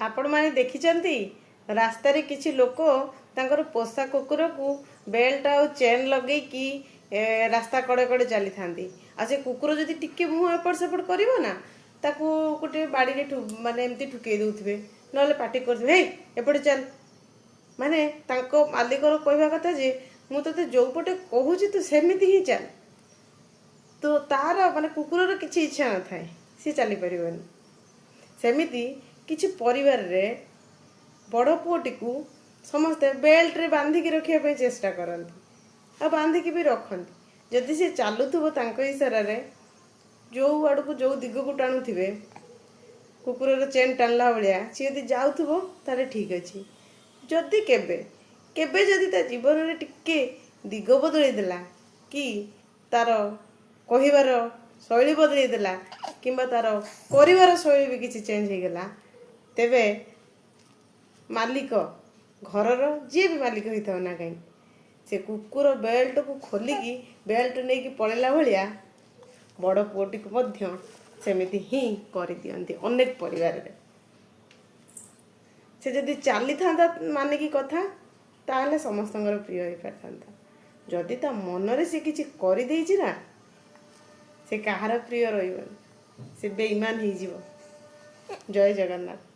आपण माने देखिचंती रास्ता रे किछि लोक तांकर पोषा कुकुर को बेल्ट आ चेन लगे कि रास्ता कड़े कड़े चली थांती आ से कुकुर जदि टिके मुह एपट सेपट करिवो ना ताकू गोटे बाड़ी रे माने एमती ठुके दउथबे नले पाटी करथबे हे एपट चल माने तांको मालिकर कहवा कथा जे मु तते जो पटे कहूची तू सेमिति ही चल तो तार माने कुकुर किछि इच्छा न थाए सी चली परिबनी सेमिति किछि परिवार रे बड़ पुओटी को समस्ते बेल्ट रे बांधी के रखिया पे चेष्टा करंती आ बांधी के भी रखंती जदि से चालुथबो तांको इशारा रे जो आड़ को जो दिग को टाणुथिबे कुकुर चेन टाणला भलिया सी यदि जाउथबो तारे ठीक अछि जदि केबे केबे जदि ता जीवन रे टिके दिग बदलै देला कि तार कहिबार शैली बदलै देला किंबा तार करिवार शैली भी किछि चेंज हो गला तेबे मालिक घरर जी भी मालिक होता ना कहीं से कुकुर बेल्ट को खोलिकी बेल्ट नहीं कि पड़ेला भाया बड़ पुओटी को मध्य सेमिति ही कर दियंती अनेक परिवार रे से जदि चली था मानिकी कथा ताहले समस्तंगर प्रिय हो पारता जदि ता मनरे से किछि करि देइछि ना से कहार प्रिय रहिबन से बेईमान हो जय जगन्नाथ।